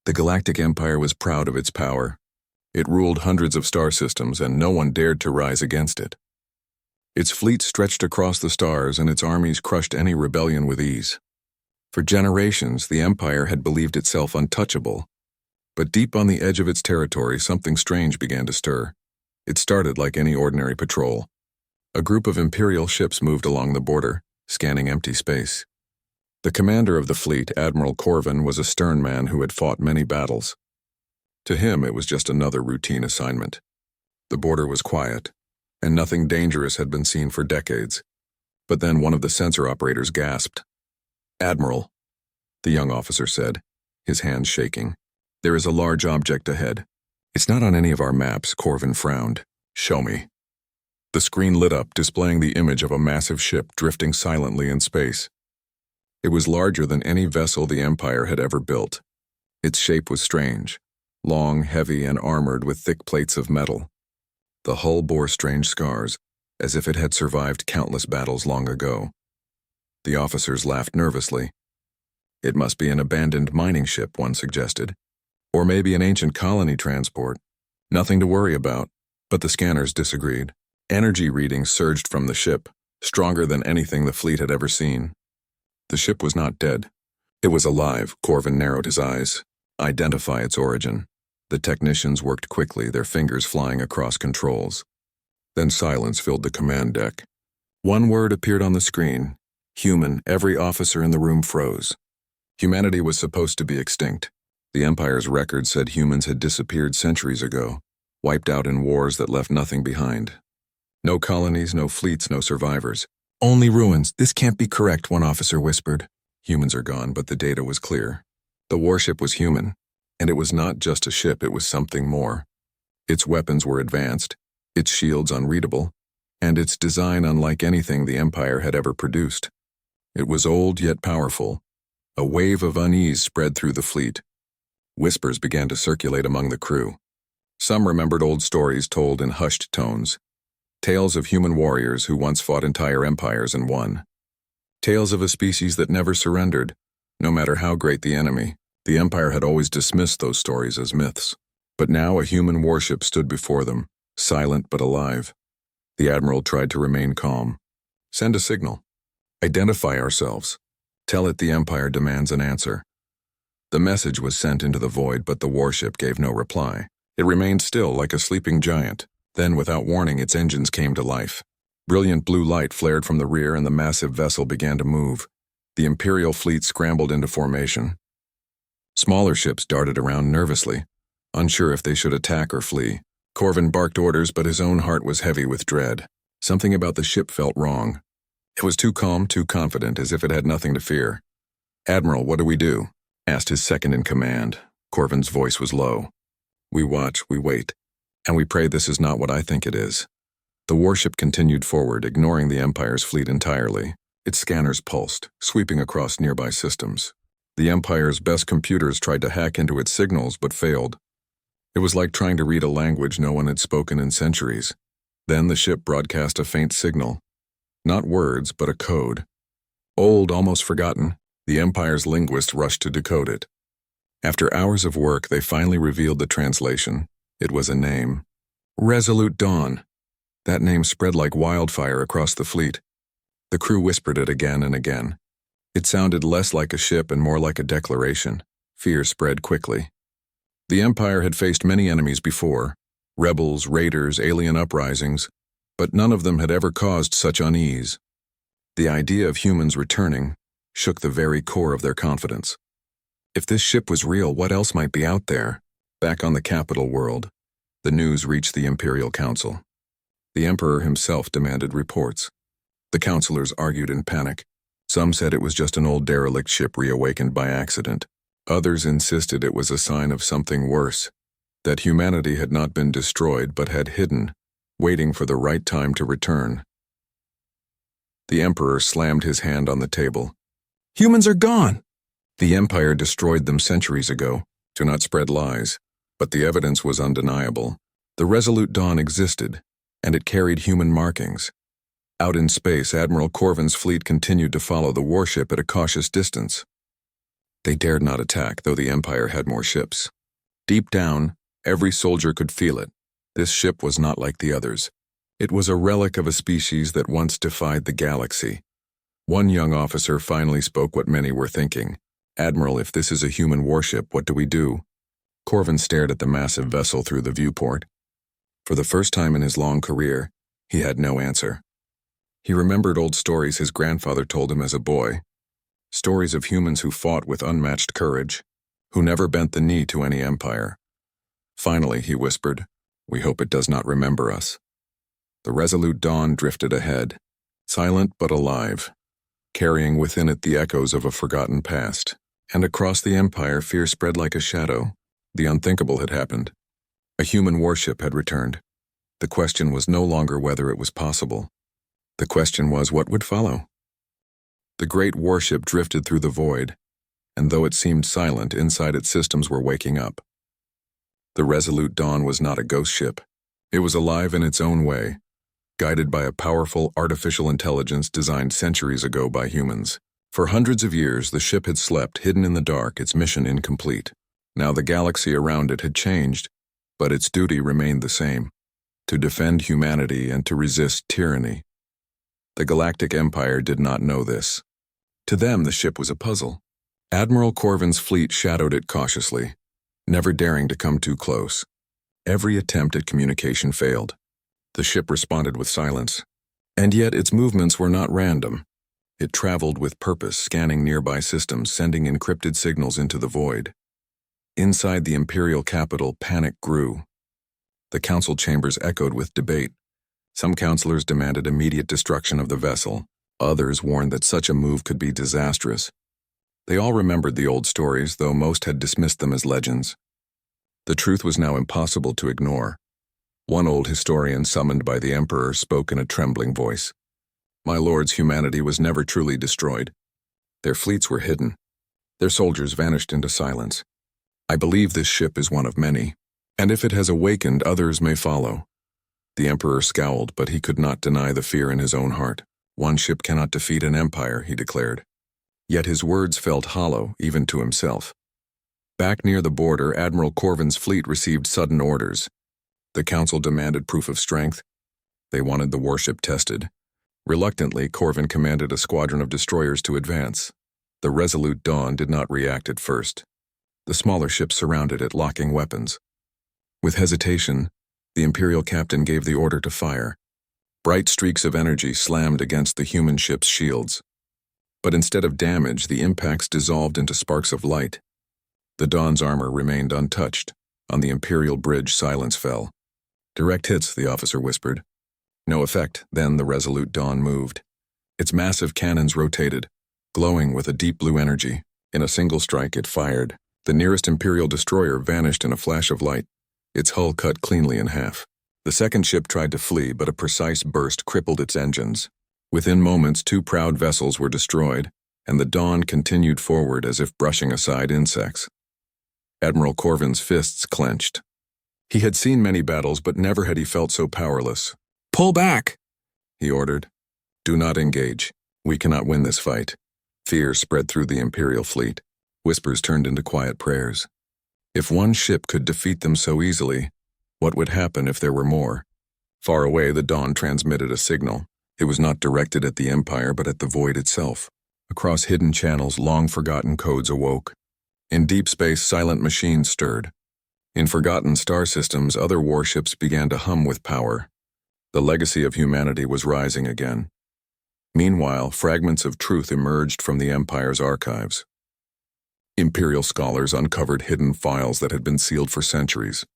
The Galactic Empire was proud of its power. It ruled hundreds of star systems, and no one dared to rise against it. Its fleet stretched across the stars, and its armies crushed any rebellion with ease. For generations, the Empire had believed itself untouchable. But deep on the edge of its territory, something strange began to stir. It started like any ordinary patrol. A group of Imperial ships moved along the border, scanning empty space. The commander of the fleet, Admiral Corvin, was a stern man who had fought many battles. To him, it was just another routine assignment. The border was quiet, and nothing dangerous had been seen for decades. But then one of the sensor operators gasped. "Admiral," the young officer said, his hands shaking. "There is a large object ahead." "It's not on any of our maps," Corvin frowned. "Show me." The screen lit up, displaying the image of a massive ship drifting silently in space. It was larger than any vessel the Empire had ever built. Its shape was strange, long, heavy, and armored with thick plates of metal. The hull bore strange scars, as if it had survived countless battles long ago. The officers laughed nervously. "It must be an abandoned mining ship," one suggested. "Or maybe an ancient colony transport. Nothing to worry about." But the scanners disagreed. Energy readings surged from the ship, stronger than anything the fleet had ever seen. The ship was not dead. It was alive. Corvin narrowed his eyes. Identify its origin. The technicians worked quickly, their fingers flying across controls. Then silence filled the command deck. One word appeared on the screen. Human. Every officer in the room froze. Humanity was supposed to be extinct. The Empire's record said humans had disappeared centuries ago, wiped out in wars that left nothing behind. No colonies, no fleets, no survivors. "Only ruins. This can't be correct," one officer whispered. "Humans are gone," but the data was clear. The warship was human, and it was not just a ship, it was something more. Its weapons were advanced, its shields unreadable, and its design unlike anything the Empire had ever produced. It was old yet powerful. A wave of unease spread through the fleet. Whispers began to circulate among the crew. Some remembered old stories told in hushed tones. Tales of human warriors who once fought entire empires and won. Tales of a species that never surrendered, no matter how great the enemy. The Empire had always dismissed those stories as myths. But now a human warship stood before them, silent but alive. The Admiral tried to remain calm. "Send a signal. Identify ourselves. Tell it the Empire demands an answer." The message was sent into the void, but the warship gave no reply. It remained still like a sleeping giant. Then, without warning, its engines came to life. Brilliant blue light flared from the rear, and the massive vessel began to move. The Imperial fleet scrambled into formation. Smaller ships darted around nervously, unsure if they should attack or flee. Corvin barked orders, but his own heart was heavy with dread. Something about the ship felt wrong. It was too calm, too confident, as if it had nothing to fear. "Admiral, what do we do?" asked his second-in-command. Corvin's voice was low. "We watch, we wait. And we pray this is not what I think it is." The warship continued forward, ignoring the Empire's fleet entirely. Its scanners pulsed, sweeping across nearby systems. The Empire's best computers tried to hack into its signals, but failed. It was like trying to read a language no one had spoken in centuries. Then the ship broadcast a faint signal. Not words, but a code. Old, almost forgotten, the Empire's linguist rushed to decode it. After hours of work, they finally revealed the translation. It was a name. Resolute Dawn. That name spread like wildfire across the fleet. The crew whispered it again and again. It sounded less like a ship and more like a declaration. Fear spread quickly. The Empire had faced many enemies before, rebels, raiders, alien uprisings, but none of them had ever caused such unease. The idea of humans returning shook the very core of their confidence. If this ship was real, what else might be out there? Back on the capital world, the news reached the Imperial Council. The Emperor himself demanded reports. The councilors argued in panic. Some said it was just an old derelict ship reawakened by accident. Others insisted it was a sign of something worse, that humanity had not been destroyed but had hidden, waiting for the right time to return. The Emperor slammed his hand on the table. "Humans are gone! The Empire destroyed them centuries ago. Do not spread lies." But the evidence was undeniable. The Resolute Dawn existed, and it carried human markings. Out in space, Admiral Corvin's fleet continued to follow the warship at a cautious distance. They dared not attack, though the Empire had more ships. Deep down, every soldier could feel it. This ship was not like the others. It was a relic of a species that once defied the galaxy. One young officer finally spoke what many were thinking. "Admiral, if this is a human warship, what do we do?" Corvin stared at the massive vessel through the viewport. For the first time in his long career, he had no answer. He remembered old stories his grandfather told him as a boy. Stories of humans who fought with unmatched courage, who never bent the knee to any empire. Finally, he whispered, "We hope it does not remember us." The resolute dawn drifted ahead, silent but alive, carrying within it the echoes of a forgotten past. And across the empire, fear spread like a shadow. The unthinkable had happened. A human warship had returned. The question was no longer whether it was possible. The question was what would follow. The great warship drifted through the void, and though it seemed silent, inside its systems were waking up. The resolute dawn was not a ghost ship. It was alive in its own way, guided by a powerful artificial intelligence designed centuries ago by humans. For hundreds of years, the ship had slept, hidden in the dark, its mission incomplete. Now the galaxy around it had changed, but its duty remained the same: to defend humanity and to resist tyranny. The Galactic Empire did not know this. To them, the ship was a puzzle. Admiral Corvin's fleet shadowed it cautiously, never daring to come too close. Every attempt at communication failed. The ship responded with silence. And yet its movements were not random. It traveled with purpose, scanning nearby systems, sending encrypted signals into the void. Inside the imperial capital, panic grew. The council chambers echoed with debate. Some councilors demanded immediate destruction of the vessel. Others warned that such a move could be disastrous. They all remembered the old stories, though most had dismissed them as legends. The truth was now impossible to ignore. One old historian summoned by the emperor spoke in a trembling voice. "My lords, humanity was never truly destroyed. Their fleets were hidden. Their soldiers vanished into silence. I believe this ship is one of many, and if it has awakened, others may follow." The emperor scowled, but he could not deny the fear in his own heart. "One ship cannot defeat an empire," he declared. Yet his words felt hollow, even to himself. Back near the border, Admiral Corvin's fleet received sudden orders. The council demanded proof of strength. They wanted the warship tested. Reluctantly, Corvin commanded a squadron of destroyers to advance. The resolute Dawn did not react at first. The smaller ships surrounded it, locking weapons. With hesitation, the Imperial captain gave the order to fire. Bright streaks of energy slammed against the human ship's shields. But instead of damage, the impacts dissolved into sparks of light. The Dawn's armor remained untouched. On the Imperial bridge, silence fell. "Direct hits," the officer whispered. No effect. Then the resolute Dawn moved. Its massive cannons rotated, glowing with a deep blue energy. In a single strike, it fired. The nearest Imperial destroyer vanished in a flash of light, its hull cut cleanly in half. The second ship tried to flee, but a precise burst crippled its engines. Within moments, two proud vessels were destroyed, and the Dawn continued forward as if brushing aside insects. Admiral Corvin's fists clenched. He had seen many battles, but never had he felt so powerless. "Pull back!" he ordered. "Do not engage. We cannot win this fight." Fear spread through the Imperial fleet. Whispers turned into quiet prayers. If one ship could defeat them so easily, what would happen if there were more? Far away, the Dawn transmitted a signal. It was not directed at the Empire, but at the void itself. Across hidden channels, long-forgotten codes awoke. In deep space, silent machines stirred. In forgotten star systems, other warships began to hum with power. The legacy of humanity was rising again. Meanwhile, fragments of truth emerged from the Empire's archives. Imperial scholars uncovered hidden files that had been sealed for centuries.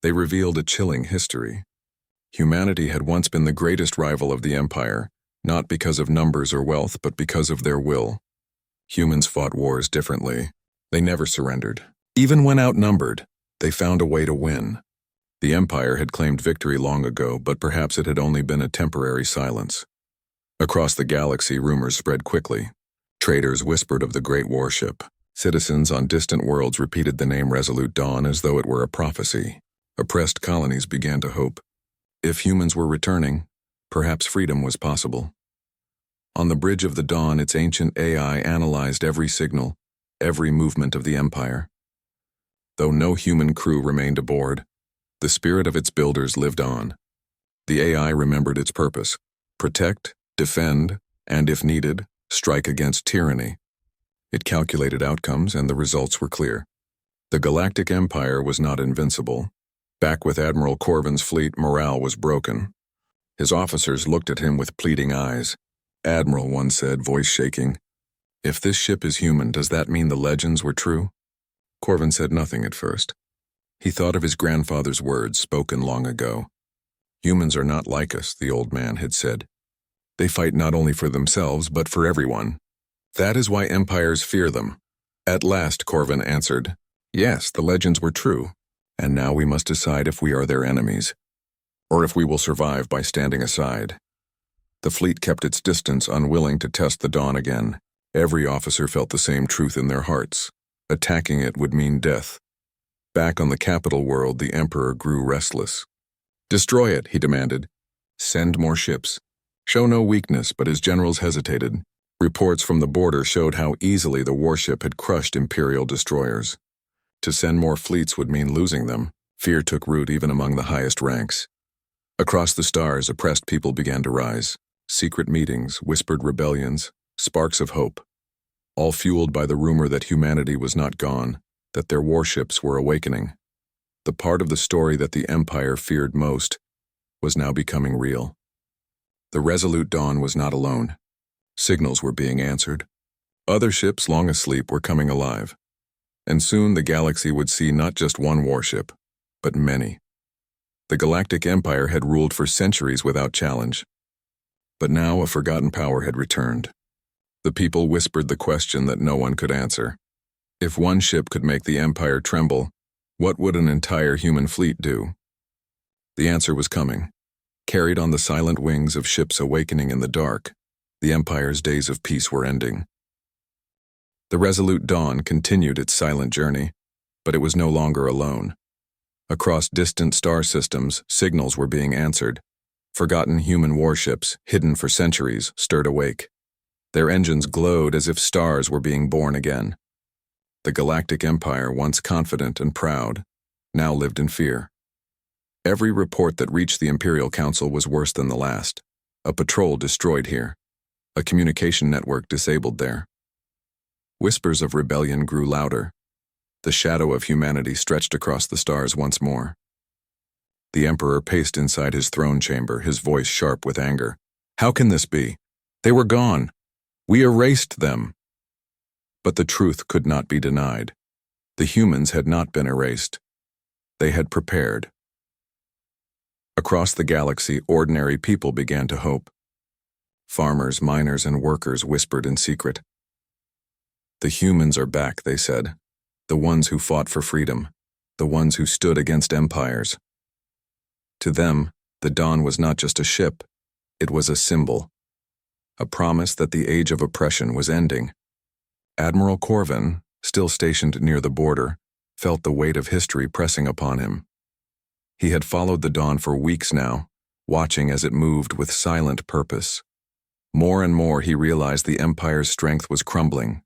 They revealed a chilling history. Humanity had once been the greatest rival of the Empire, not because of numbers or wealth, but because of their will. Humans fought wars differently. They never surrendered. Even when outnumbered, they found a way to win. The Empire had claimed victory long ago, but perhaps it had only been a temporary silence. Across the galaxy, rumors spread quickly. Traders whispered of the great warship. Citizens on distant worlds repeated the name Resolute Dawn as though it were a prophecy. Oppressed colonies began to hope. If humans were returning, perhaps freedom was possible. On the bridge of the Dawn, its ancient AI analyzed every signal. every movement of the Empire. Though no human crew remained aboard, the spirit of its builders lived on. The AI remembered its purpose: protect, defend, and if needed, strike against tyranny. It calculated outcomes, and the results were clear. The Galactic Empire was not invincible. Back with Admiral Corvin's fleet, morale was broken. His officers looked at him with pleading eyes. "Admiral," one said, voice shaking, "if this ship is human, does that mean the legends were true?" Corvin said nothing at first. He thought of his grandfather's words spoken long ago. "Humans are not like us," the old man had said. "They fight not only for themselves, but for everyone. That is why empires fear them." At last, Corvin answered, "Yes, the legends were true, and now we must decide if we are their enemies, or if we will survive by standing aside." The fleet kept its distance, unwilling to test the dawn again. Every officer felt the same truth in their hearts. Attacking it would mean death. Back on the capital world, the Emperor grew restless. "Destroy it," he demanded. "Send more ships." Show no weakness, but his generals hesitated. Reports from the border showed how easily the warship had crushed Imperial destroyers. To send more fleets would mean losing them. Fear took root even among the highest ranks. Across the stars, oppressed people began to rise. Secret meetings, whispered rebellions, sparks of hope, all fueled by the rumor that humanity was not gone, that their warships were awakening. The part of the story that the Empire feared most was now becoming real. The Resolute Dawn was not alone. Signals were being answered. Other ships, long asleep, were coming alive. And soon the galaxy would see not just one warship, but many. The Galactic Empire had ruled for centuries without challenge. But now a forgotten power had returned. The people whispered the question that no one could answer. If one ship could make the Empire tremble, what would an entire human fleet do? The answer was coming. Carried on the silent wings of ships awakening in the dark, the Empire's days of peace were ending. The Resolute Dawn continued its silent journey, but it was no longer alone. Across distant star systems, signals were being answered. Forgotten human warships, hidden for centuries, stirred awake. Their engines glowed as if stars were being born again. The Galactic Empire, once confident and proud, now lived in fear. Every report that reached the Imperial Council was worse than the last. A patrol destroyed here. A communication network disabled there. Whispers of rebellion grew louder. The shadow of humanity stretched across the stars once more. The Emperor paced inside his throne chamber, his voice sharp with anger. "How can this be? They were gone. We erased them." But the truth could not be denied. The humans had not been erased. They had prepared. Across the galaxy, ordinary people began to hope. Farmers, miners, and workers whispered in secret. "The humans are back," they said. "The ones who fought for freedom. The ones who stood against empires." To them, the dawn was not just a ship. It was a symbol. A promise that the age of oppression was ending. Admiral Corvin, still stationed near the border, felt the weight of history pressing upon him. He had followed the dawn for weeks now, watching as it moved with silent purpose. More and more he realized the Empire's strength was crumbling,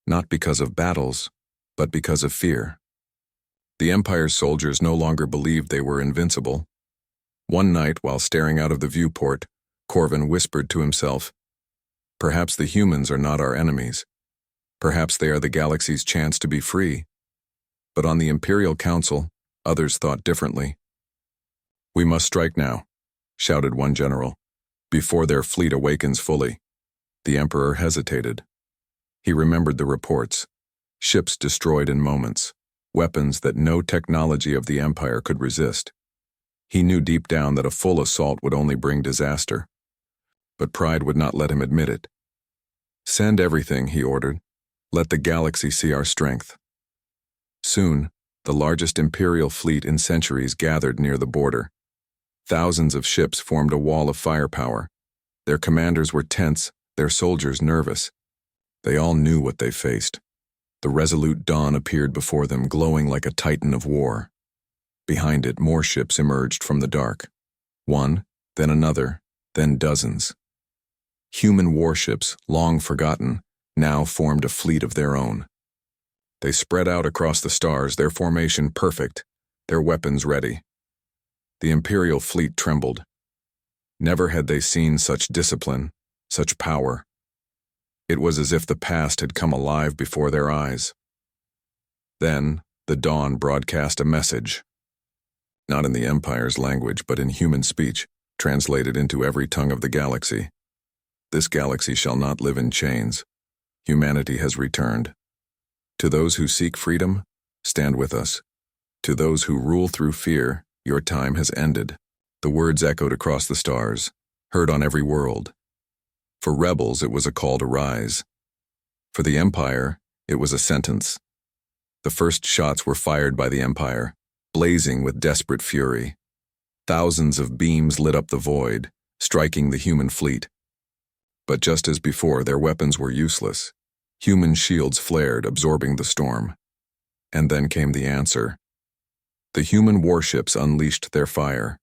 not because of battles, but because of fear. The Empire's soldiers no longer believed they were invincible. One night, while staring out of the viewport, Corvin whispered to himself, "Perhaps the humans are not our enemies. Perhaps they are the galaxy's chance to be free." But on the Imperial Council, others thought differently. "We must strike now," shouted one general, "before their fleet awakens fully." The Emperor hesitated. He remembered the reports. Ships destroyed in moments, weapons that no technology of the Empire could resist. He knew deep down that a full assault would only bring disaster. But pride would not let him admit it. "Send everything," he ordered. "Let the galaxy see our strength." Soon, the largest Imperial fleet in centuries gathered near the border. Thousands of ships formed a wall of firepower. Their commanders were tense, their soldiers nervous. They all knew what they faced. The Resolute Dawn appeared before them, glowing like a titan of war. Behind it, more ships emerged from the dark. One, then another, then dozens. Human warships, long forgotten, now formed a fleet of their own. They spread out across the stars, their formation perfect, their weapons ready. The Imperial fleet trembled. Never had they seen such discipline, such power. It was as if the past had come alive before their eyes. Then, the dawn broadcast a message. Not in the Empire's language, but in human speech, translated into every tongue of the galaxy. This galaxy shall not live in chains. Humanity has returned. To those who seek freedom, stand with us. To those who rule through fear, your time has ended. The words echoed across the stars, heard on every world. For rebels, it was a call to rise. For the Empire, it was a sentence. The first shots were fired by the Empire, blazing with desperate fury. Thousands of beams lit up the void, striking the human fleet. But just as before, their weapons were useless. Human shields flared, absorbing the storm. And then came the answer. The human warships unleashed their fire.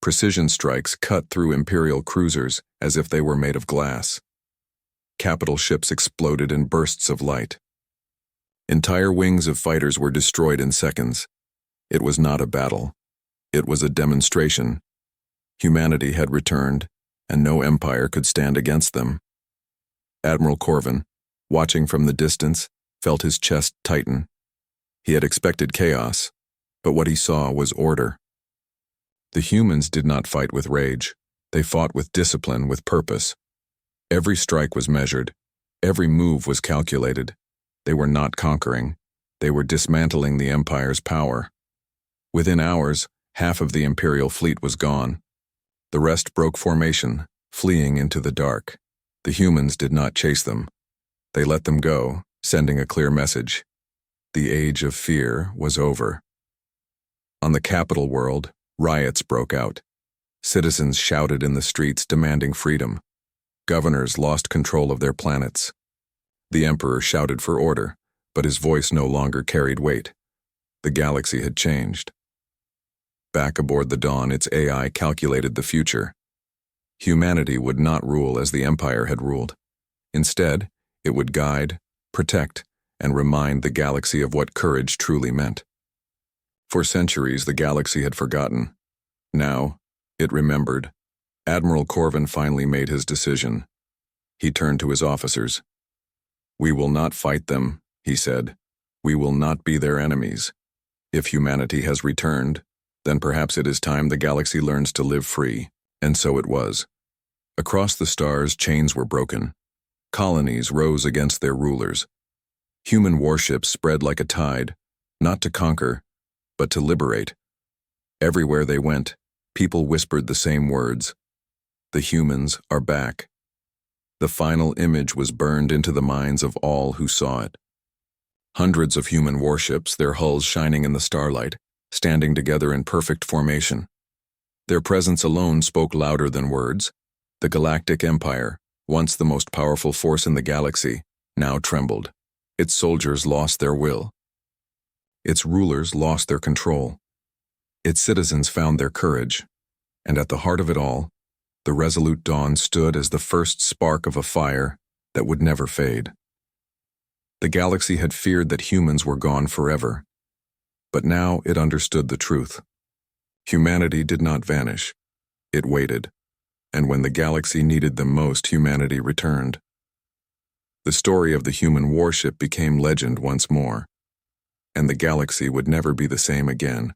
Precision strikes cut through Imperial cruisers as if they were made of glass. Capital ships exploded in bursts of light. Entire wings of fighters were destroyed in seconds. It was not a battle. It was a demonstration. Humanity had returned, and no empire could stand against them. Admiral Corvin, watching from the distance, felt his chest tighten. He had expected chaos, but what he saw was order. The humans did not fight with rage. They fought with discipline, with purpose. Every strike was measured. Every move was calculated. They were not conquering. They were dismantling the Empire's power. Within hours, half of the Imperial fleet was gone. The rest broke formation, fleeing into the dark. The humans did not chase them. They let them go, sending a clear message. The age of fear was over. On the capital world, riots broke out. Citizens shouted in the streets demanding freedom. Governors lost control of their planets. The Emperor shouted for order, but his voice no longer carried weight. The galaxy had changed. Back aboard the Dawn, its AI calculated the future. Humanity would not rule as the Empire had ruled. Instead, it would guide, protect, and remind the galaxy of what courage truly meant. For centuries, the galaxy had forgotten. Now, it remembered. Admiral Corvin finally made his decision. He turned to his officers. "We will not fight them," he said. "We will not be their enemies. If humanity has returned, then perhaps it is time the galaxy learns to live free." And so it was. Across the stars, chains were broken. Colonies rose against their rulers. Human warships spread like a tide, not to conquer, but to liberate. Everywhere they went, people whispered the same words. The humans are back. The final image was burned into the minds of all who saw it. Hundreds of human warships, their hulls shining in the starlight, standing together in perfect formation. Their presence alone spoke louder than words. The Galactic Empire, once the most powerful force in the galaxy, now trembled. Its soldiers lost their will. Its rulers lost their control. Its citizens found their courage. And at the heart of it all, the resolute Dawn stood as the first spark of a fire that would never fade. The galaxy had feared that humans were gone forever. But now it understood the truth. Humanity did not vanish. It waited. And when the galaxy needed them most, humanity returned. The story of the human warship became legend once more. And the galaxy would never be the same again.